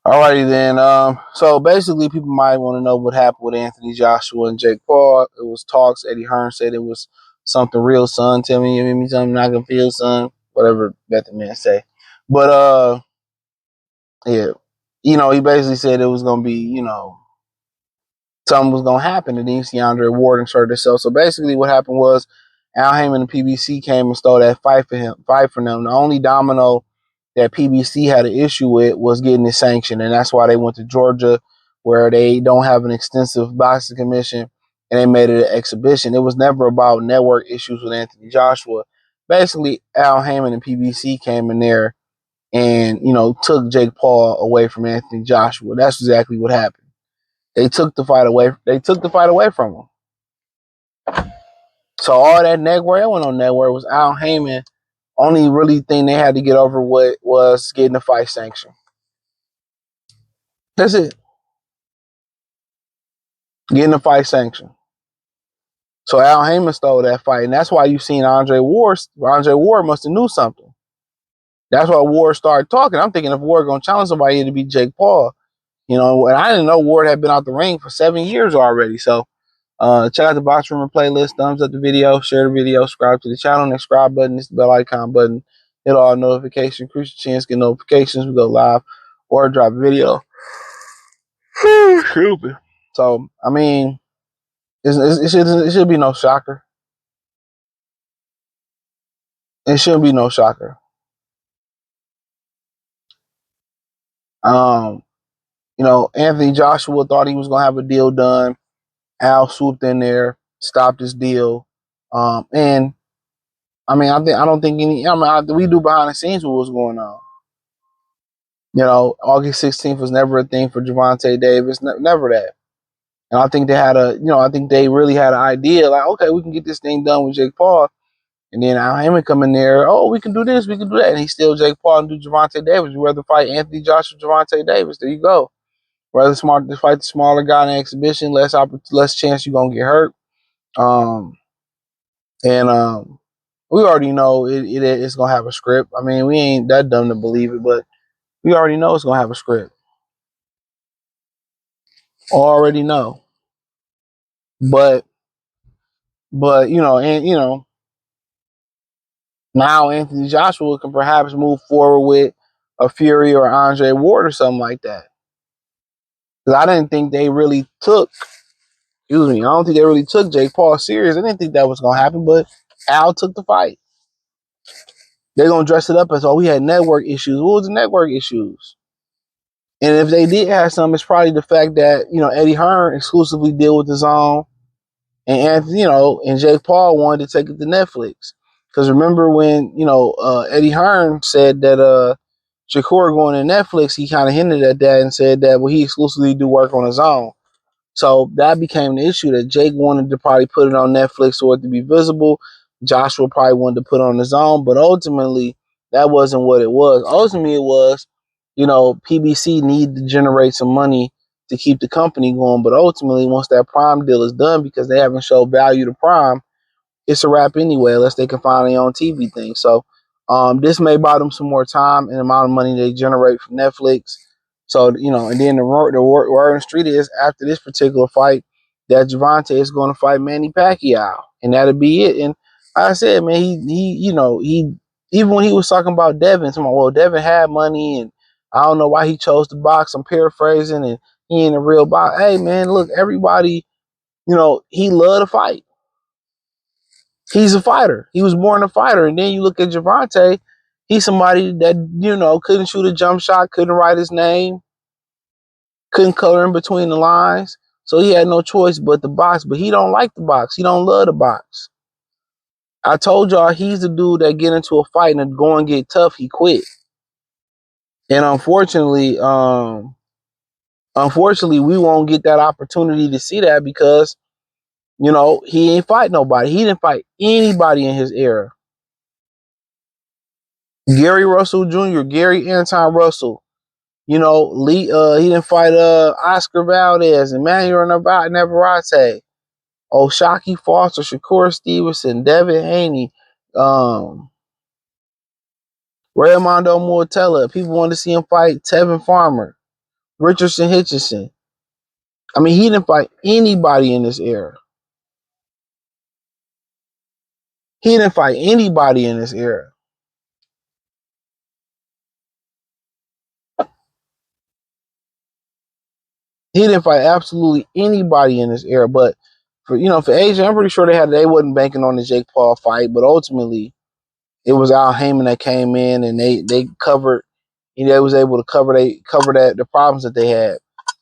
Alrighty then. So basically, people might want to know what happened with Anthony Joshua and Jake Paul. It was talks. Eddie Hearn said it was something real, son. Tell me, you me something I can feel, son. Whatever that the man say. But yeah, he basically said it was gonna be, something was gonna happen, and then you see Andre Ward inserted himself. So basically, what happened was Al Heyman and PBC came and stole that fight for them. The only domino that PBC had an issue with was getting it sanctioned, and that's why they went to Georgia, where they don't have an extensive boxing commission, and they made it an exhibition. It was never about network issues with Anthony Joshua. Basically, Al Heyman and PBC came in there and took Jake Paul away from Anthony Joshua. That's exactly what happened. They took the fight away. They took the fight away from him. So all that network, that went on network, was Al Heyman. Only really thing they had to get over with was getting the fight sanctioned. That's it. Getting the fight sanctioned. So Al Heyman stole that fight, and that's why you seen Andre Ward. Andre Ward must have knew something. That's why Ward started talking. I'm thinking if Ward gonna challenge somebody, it'd be Jake Paul. And I didn't know Ward had been out the ring for 7 years already. So check out the Box Rumor playlist. Thumbs up the video, share the video, subscribe to the channel. Next subscribe button is the bell icon button. Hit all notifications. Increase your chance to get notifications. We go live or drop a video. Stupid. So I mean, it should be no shocker. It shouldn't be no shocker. Anthony Joshua thought he was gonna have a deal done. Al swooped in there, stopped his deal, and I mean, I don't think any. We do behind the scenes what was going on. August 16th was never a thing for Gervonta Davis, never that. And I think they had I think they really had an idea, like, okay, we can get this thing done with Jake Paul. And then Al Heyman come in there, oh, we can do this, we can do that. And he still Jake Paul and do Gervonta Davis. You rather fight Anthony Joshua, Gervonta Davis. There you go. Rather to fight the smaller guy in the exhibition, less chance you're going to get hurt. We already know it's going to have a script. I mean, we ain't that dumb to believe it, but we already know it's going to have a script. Already know. But now Anthony Joshua can perhaps move forward with a Fury or Andre Ward or something like that. Because I didn't think they really took, I don't think they really took Jake Paul serious. I didn't think that was going to happen, but Al took the fight. They're going to dress it up as, oh, we had network issues. What was the network issues? And if they did have some, it's probably the fact that, Eddie Hearn exclusively deal with his own, and Anthony, and Jake Paul wanted to take it to Netflix. Because remember when, Eddie Hearn said that Shakur going to Netflix, he kind of hinted at that and said that, well, he exclusively do work on his own. So that became the issue, that Jake wanted to probably put it on Netflix for it to be visible. Joshua probably wanted to put it on his own, but ultimately that wasn't what it was. Ultimately it was, PBC needed to generate some money to keep the company going, but ultimately once that Prime deal is done, because they haven't showed value to Prime, it's a wrap anyway, unless they can find their own TV thing. So this may buy them some more time and the amount of money they generate from Netflix. So, and then the word on the street is, after this particular fight, that Gervonta is going to fight Manny Pacquiao, and that'll be it. And like I said, man, he even when he was talking about Devin, well, Devin had money, and I don't know why he chose to box. I'm paraphrasing, and he ain't a real box. Hey, man, look, everybody, he loved to fight. He's a fighter. He was born a fighter. And then you look at Gervonta, he's somebody that, couldn't shoot a jump shot, couldn't write his name, couldn't color in between the lines. So he had no choice but to box. But he don't like the box. He don't love the box. I told y'all, he's the dude that get into a fight and go and get tough, he quit. And unfortunately, we won't get that opportunity to see that because, he ain't fight nobody. He didn't fight anybody in his era. Gary Russell Jr., Gary Anton Russell, Lee, he didn't fight Oscar Valdez, Emmanuel Navarrete. Shockey Foster, Shakur Stevenson, Devin Haney, Raimondo Muatella. People wanted to see him fight Tevin Farmer, Richardson Hitchison. I mean, he didn't fight anybody in this era. He didn't fight anybody in this era. He didn't fight absolutely anybody in this era. But for Asia, I'm pretty sure they wasn't banking on the Jake Paul fight. But ultimately, it was Al Heyman that came in and they covered. They was able to cover that the problems that they had,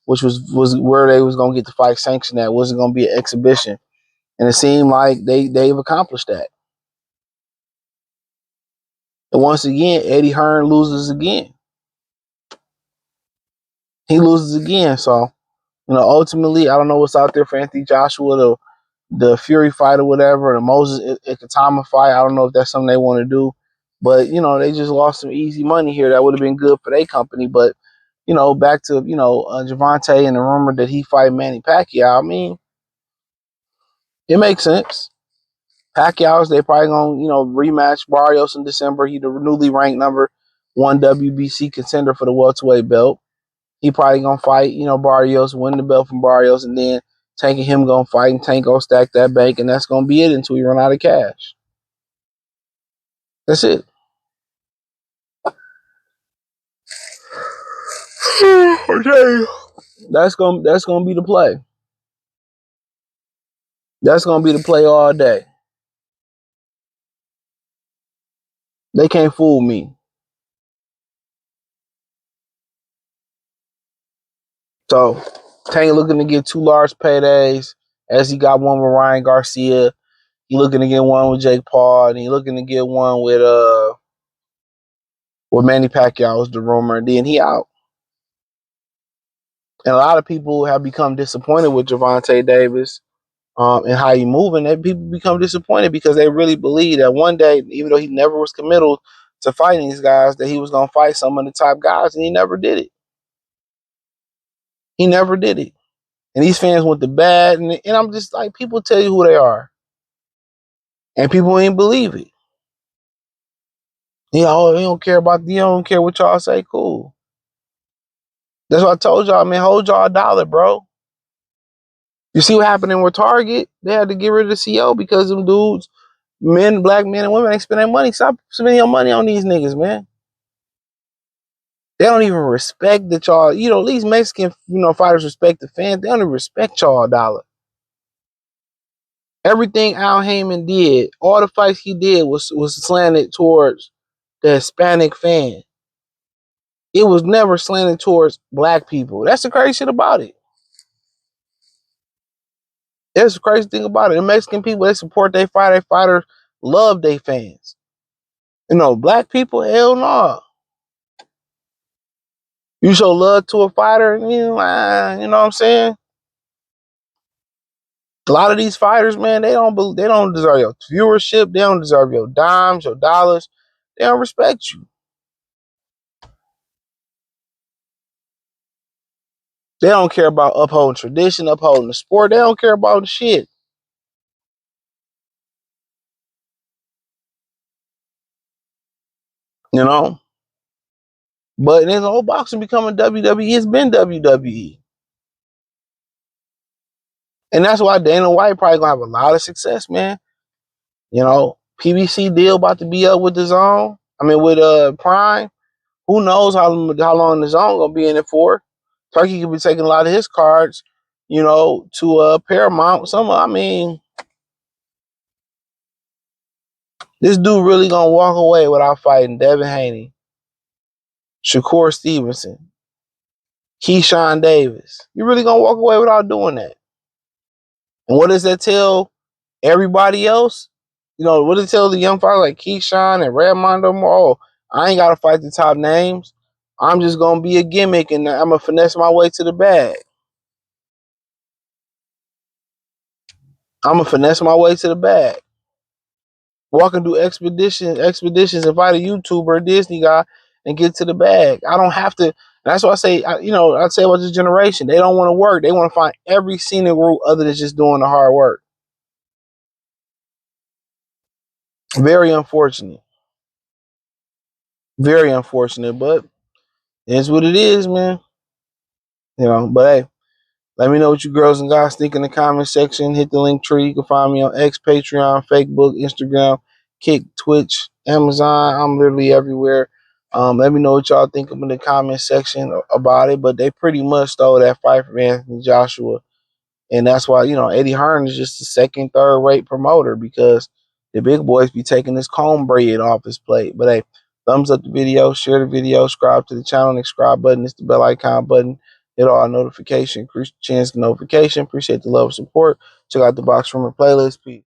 which was where they was gonna get the fight sanctioned at. It wasn't gonna be an exhibition, and it seemed like they've accomplished that. And once again, Eddie Hearn loses again. He loses again. So ultimately, I don't know what's out there for Anthony Joshua, the Fury fight or whatever, the Moses Ikatama fight. I don't know if that's something they want to do, but they just lost some easy money here that would have been good for their company. But back to Gervonta and the rumor that he fight Manny Pacquiao. I mean, it makes sense. Pacquiao's they probably gonna rematch Barrios in December. He the newly ranked #1 WBC contender for the welterweight belt. He probably gonna fight Barrios, win the belt from Barrios, and then Tank and him gonna fight, and Tank gonna stack that bank, and that's gonna be it until we run out of cash. That's it. Okay. That's gonna be the play. That's gonna be the play all day. They can't fool me. So Tank looking to get 2 large paydays, as he got one with Ryan Garcia. He looking to get one with Jake Paul, and he looking to get one with Manny Pacquiao was the rumor, and then he out. And a lot of people have become disappointed with Gervonta Davis and how he moving. And people become disappointed because they really believe that one day, even though he never was committed to fighting these guys, that he was going to fight some of the top guys, and he never did it. He never did it. And these fans want the bad, and I'm just like, people tell you who they are, and people ain't believe it. They don't care about you. Don't care what y'all say. Cool. That's what I told y'all, man. Hold y'all $1, bro. You see what happening with Target? They had to get rid of the CO because them dudes, black men and women, ain't spending money. Stop spending your money on these niggas, man. They don't even respect that y'all, at least Mexican, fighters respect the fans. They don't even respect y'all $1. Everything Al Heyman did, all the fights he did was slanted towards the Hispanic fan. It was never slanted towards black people. That's the crazy shit about it. That's the crazy thing about it. The Mexican people, they support their fighter. Their fighters love their fans. Black people, hell no. You show love to a fighter, you know what I'm saying? A lot of these fighters, man, they don't deserve your viewership. They don't deserve your dimes, your dollars. They don't respect you. They don't care about upholding tradition, upholding the sport. They don't care about the shit. But there's whole boxing becoming WWE. It's been WWE. And that's why Dana White probably gonna have a lot of success, man. PBC deal about to be up with the Zone. I mean, with Prime. Who knows how long the Zone gonna be in it for? Turkey could be taking a lot of his cards, to Paramount. This dude really gonna walk away without fighting Devin Haney, Shakur Stevenson, Keyshawn Davis. You really gonna walk away without doing that? And what does that tell everybody else? What does it tell the young fighters like Keyshawn and Raimondo? Oh, I ain't gotta fight the top names. I'm just gonna be a gimmick and I'm gonna finesse my way to the bag. I'm gonna finesse my way to the bag. Walk and do expeditions, invite a YouTuber, a Disney guy, and get to the bag. I don't have to. That's why I say, I'd say about this generation, they don't want to work. They want to find every scenic route other than just doing the hard work. Very unfortunate. Very unfortunate, but it's what it is, man. You know, but hey, let me know what you girls and guys think in the comment section. Hit the link tree. You can find me on X, Patreon, Facebook, Instagram, Kick, Twitch, Amazon. I'm literally everywhere. Let me know what y'all think in the comment section about it. But they pretty much stole that fight from Anthony Joshua. And that's why, Eddie Hearn is just a second, third rate promoter because the big boys be taking this comb bread off his plate. But hey, thumbs up the video, share the video, subscribe to the channel. The subscribe button is the bell icon button. Hit all notification, increase the chance of notification. Appreciate the love and support. Check out the Box Rumor playlist. Peace.